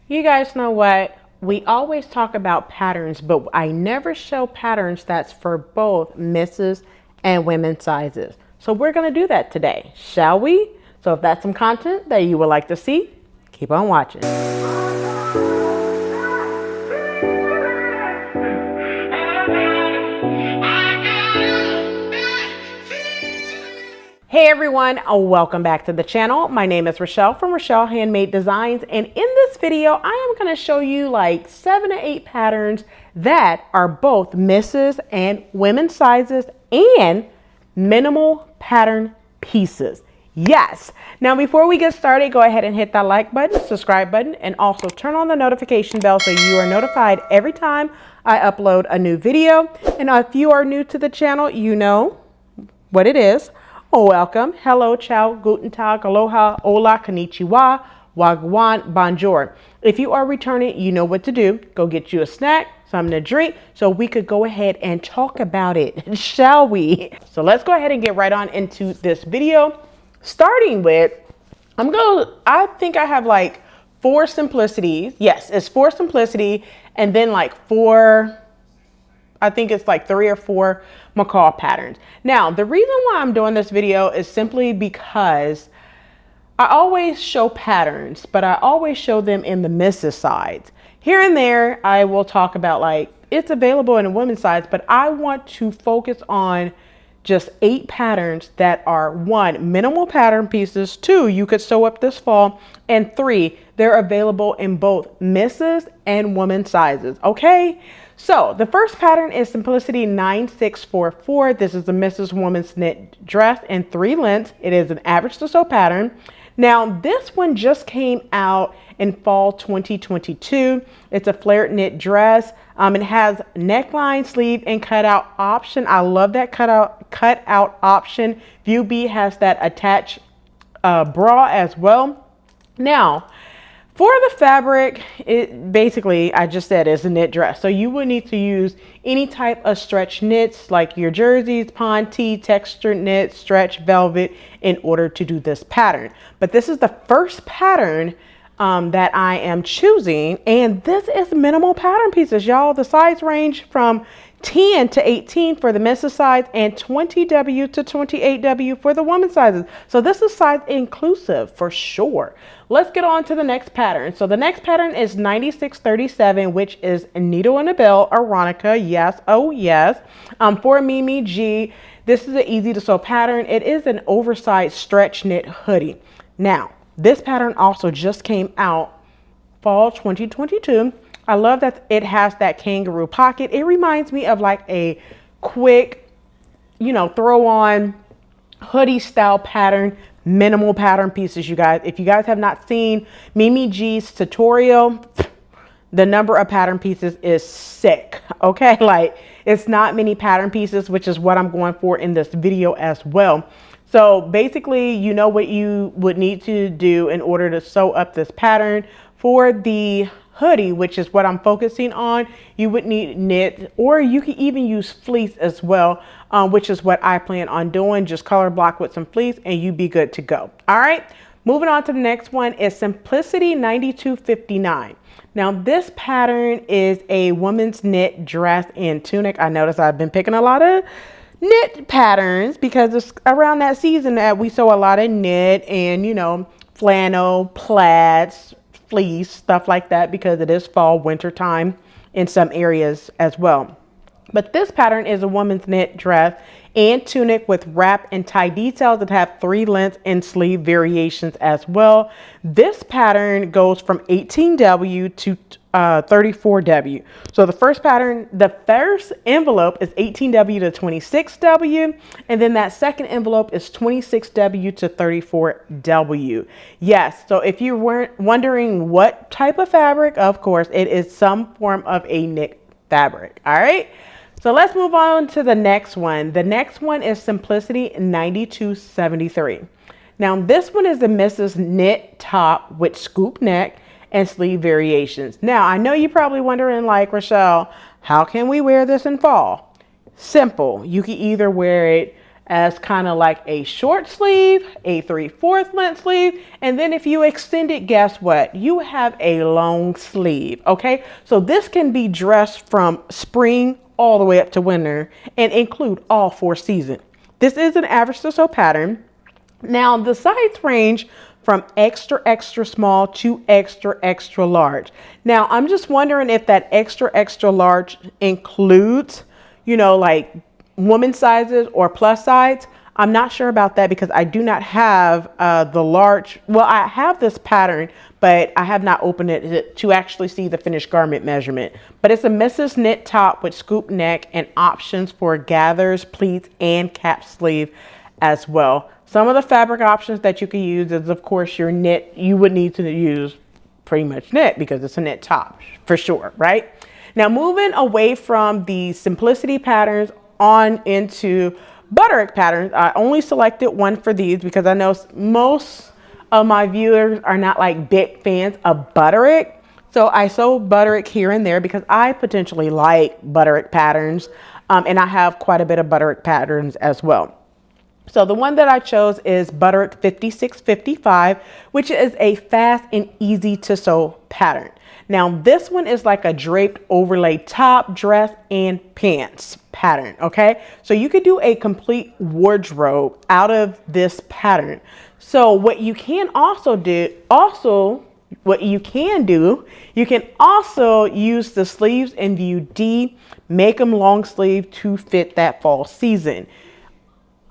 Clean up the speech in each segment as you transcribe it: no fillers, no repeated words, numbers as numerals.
You guys know what? We always talk about patterns, but I never show patterns that's for both misses and women's sizes. So we're going to do that today, shall we? So if that's some content that you would like to see, keep on watching. Hey everyone, welcome back to the channel. My name is Rochelle from Rochelle.Handmade.Designs, and in this video I am going to show you like 7 to 8 patterns that are both misses and women's sizes and minimal pattern pieces. Yes. Now before we get started, go ahead and hit that like button, subscribe button, and also turn on the notification bell so you are notified every time I upload a new video. And if you are new to the channel, you know what it is. Welcome, hello, ciao, guten tag, aloha, hola, konnichiwa, wagwan, bonjour. If you are returning, you know what to do. Go get you a snack, something to drink, so we could go ahead and talk about it, shall we? So let's go ahead and get right on into this video. Starting with, I think I have like 4 simplicities. Yes, it's 4 simplicity, and then like 4, I think it's like 3 or 4 McCall patterns. Now, the reason why I'm doing this video is simply because I always show patterns, but I always show them in the misses sides. Here and there, I will talk about like, it's available in the women's sides, but I want to focus on just 8 patterns that are 1, minimal pattern pieces, 2, you could sew up this fall, and 3, they're available in both misses and women's sizes, okay? So the first pattern is Simplicity 9644. This is a Mrs. Woman's knit dress in 3 lengths. It is an average to sew pattern. Now this one just came out in fall 2022. It's a flared knit dress. It has neckline, sleeve, and cutout option. I love that cutout option. View B has that attached bra as well. Now, for the fabric, it basically, I just said, is a knit dress. So you would need to use any type of stretch knits like your jerseys, ponte, textured knit, stretch, velvet in order to do this pattern. But this is the first pattern that I am choosing, and this is minimal pattern pieces, y'all. The size range from 10 to 18 for the misses size and 20W to 28W for the women's sizes. So this is size inclusive for sure. Let's get on to the next pattern. So the next pattern is 9637, which is Needle in a Bell, Aronica. Yes, oh yes. For Mimi G, this is an easy to sew pattern. It is an oversized stretch knit hoodie. Now, this pattern also just came out fall 2022. I love that it has that kangaroo pocket. It reminds me of like a quick, throw on hoodie style pattern, minimal pattern pieces, you guys. If you guys have not seen Mimi G's tutorial, the number of pattern pieces is sick. Okay, like it's not many pattern pieces, which is what I'm going for in this video as well. So basically, you know what you would need to do in order to sew up this pattern. For the hoodie, which is what I'm focusing on, you would need knit, or you can even use fleece as well, which is what I plan on doing. Just color block with some fleece and you'd be good to go. All right, moving on to the next one is Simplicity 9259. Now this pattern is a woman's knit dress and tunic. I noticed I've been picking a lot of knit patterns because it's around that season that we sew a lot of knit and flannel, plaids, fleece, stuff like that, because it is fall, winter time in some areas as well. But this pattern is a woman's knit dress and tunic with wrap and tie details that have 3 lengths and sleeve variations as well. This pattern goes from 18W to 34W. So the first envelope is 18W to 26W, and then that second envelope is 26W to 34W. Yes, so if you weren't wondering what type of fabric, of course, it is some form of a knit fabric. All right. So let's move on to the next one. The next one is Simplicity 9273. Now this one is the Mrs. knit top with scoop neck and sleeve variations. Now I know you're probably wondering, like, Rochelle, how can we wear this in fall? Simple. You can either wear it as kind of like a short sleeve, a 3/4 length sleeve. And then if you extend it, guess what? You have a long sleeve, okay? So this can be dressed from spring all the way up to winter and include all 4 seasons. This is an average to sew pattern. Now the size range from extra, extra small to extra, extra large. Now I'm just wondering if that extra, extra large includes, you know, like woman sizes or plus size. I'm not sure about that because I do not have the large. Well, I have this pattern, but I have not opened it to actually see the finished garment measurement. But it's a Mrs. Knit top with scoop neck and options for gathers, pleats, and cap sleeve as well. Some of the fabric options that you can use is, of course, your knit. You would need to use pretty much knit because it's a knit top for sure, right? Now, moving away from the simplicity patterns on into Butterick patterns. I only selected one for these because I know most of my viewers are not like big fans of Butterick. So I sew Butterick here and there because I potentially like Butterick patterns. And I have quite a bit of Butterick patterns as well. So the one that I chose is Butterick 5655, which is a fast and easy to sew pattern. Now this one is like a draped overlay top, dress, and pants pattern, okay? So you could do a complete wardrobe out of this pattern. So what you can also do, you can also use the sleeves in view D, make them long sleeve to fit that fall season.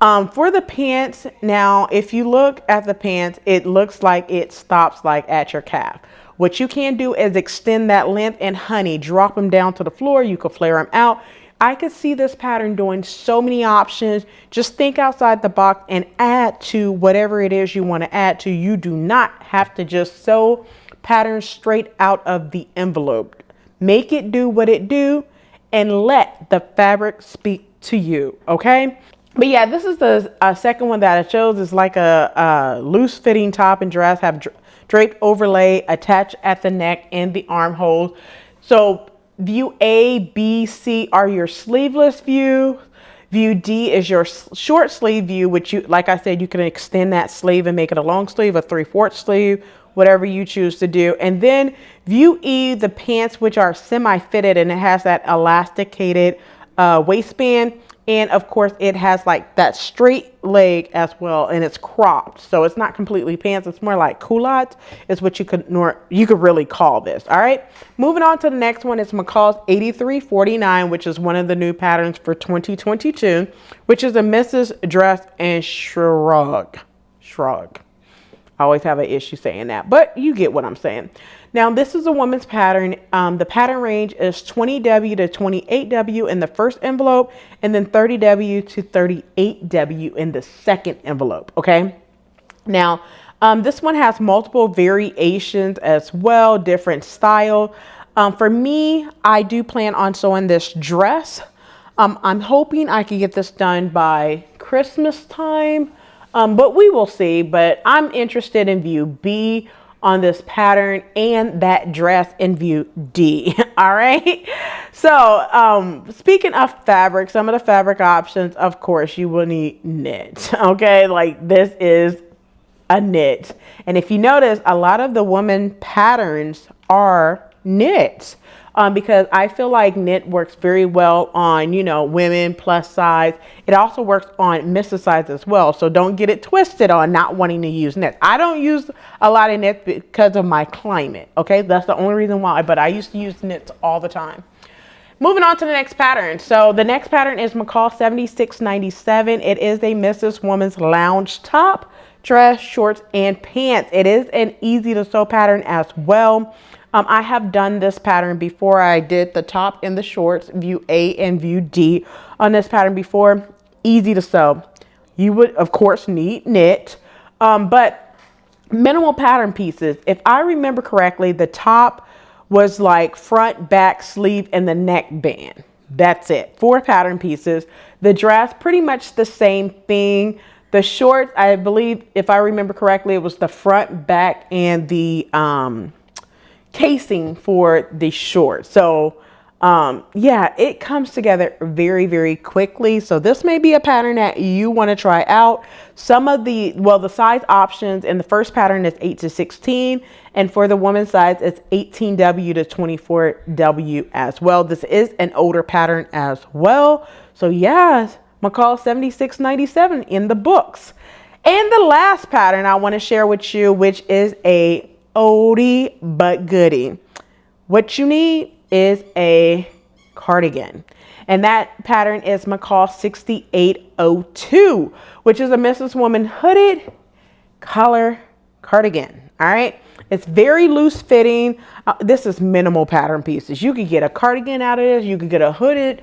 For the pants, now, if you look at the pants, it looks like it stops like at your calf. What you can do is extend that length and honey, drop them down to the floor. You could flare them out. I could see this pattern doing so many options. Just think outside the box and add to whatever it is you want to add to. You do not have to just sew patterns straight out of the envelope. Make it do what it do and let the fabric speak to you, okay? But yeah, this is the second one that I chose. Is like a loose fitting top and dress, have draped overlay attached at the neck and the armholes. So view A, B, C are your sleeveless view. View D is your short sleeve view, which you, like I said, you can extend that sleeve and make it a long sleeve, a 3/4 sleeve, whatever you choose to do. And then view E, the pants, which are semi-fitted, and it has that elasticated waistband. And of course it has like that straight leg as well, and it's cropped. So it's not completely pants. It's more like culottes is what you could really call this. All right. Moving on to the next one. It's McCall's 8349, which is one of the new patterns for 2022, which is a Mrs. Dress and Shrug. I always have an issue saying that, but you get what I'm saying. Now, this is a woman's pattern. The pattern range is 20W to 28W in the first envelope, and then 30W to 38W in the second envelope, okay? Now, this one has multiple variations as well, different style. For me, I do plan on sewing this dress. I'm hoping I can get this done by Christmas time. But we will see. But I'm interested in view B on this pattern and that dress in view D. All right. So speaking of fabric, some of the fabric options, of course, you will need knit. Okay. Like this is a knit. And if you notice, a lot of the women patterns are knits. Because I feel like knit works very well on, you know, women plus size. It also works on Mrs. size as well. So don't get it twisted on not wanting to use knit. I don't use a lot of knit because of my climate. Okay, that's the only reason why. But I used to use knits all the time. Moving on to the next pattern. So the next pattern is McCall 7697. It is a Mrs. Woman's lounge top, dress, shorts, and pants. It is an easy to sew pattern as well. I have done this pattern before. I did the top and the shorts, view A and view D on this pattern before. Easy to sew. You would, of course, need knit, but minimal pattern pieces. If I remember correctly, the top was like front, back, sleeve, and the neck band. That's it. 4 pattern pieces. The dress, pretty much the same thing. The shorts, I believe, if I remember correctly, it was the front, back, and the casing for the shorts. So Yeah, it comes together very, very quickly. So this may be a pattern that you want to try out. Some of the, well, the size options in the first pattern is 8 to 16. And for the woman's size, it's 18W to 24W as well. This is an older pattern as well. So yeah, McCall 7697 in the books. And the last pattern I want to share with you, which is a oldie but goodie. What you need is a cardigan. And that pattern is McCall 6802, which is a Mrs. Woman hooded collar cardigan. All right. It's very loose fitting. This is minimal pattern pieces. You could get a cardigan out of this. You could get a hooded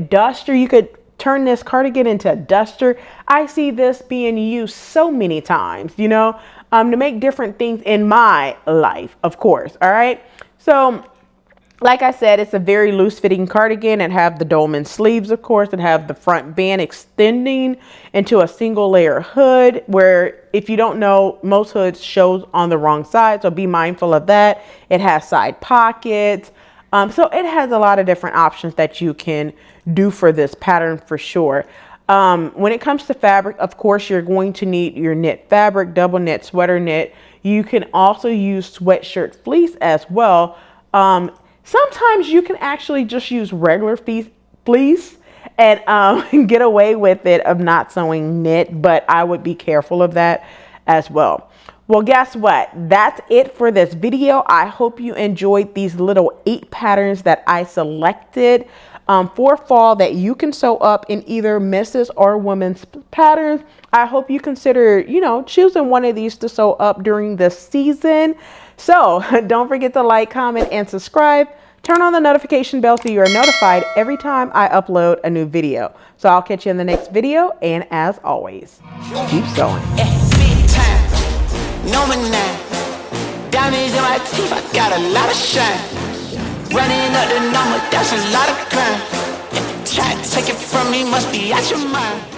duster. You could turn this cardigan into a duster. I see this being used so many times, you know, to make different things in my life, of course. All right. So like I said, it's a very loose fitting cardigan and have the dolman sleeves, of course, and have the front band extending into a single layer hood, where if you don't know, most hoods shows on the wrong side. So be mindful of that. It has side pockets. So it has a lot of different options that you can do for this pattern for sure. When it comes to fabric, of course, you're going to need your knit fabric, double knit, sweater knit. You can also use sweatshirt fleece as well. Sometimes you can actually just use regular fleece and get away with it of not sewing knit, but I would be careful of that as well. Well, guess what? That's it for this video. I hope you enjoyed these little 8 patterns that I selected for fall that you can sew up in either Mrs. or women's patterns. I hope you consider, you know, choosing one of these to sew up during the season. So don't forget to like, comment, and subscribe. Turn on the notification bell so you are notified every time I upload a new video. So I'll catch you in the next video. And as always, keep sewing. Diamonds in my teeth, I got a lot of shine. Running up the number, that's a lot of crime. Try to take it from me, must be out your mind.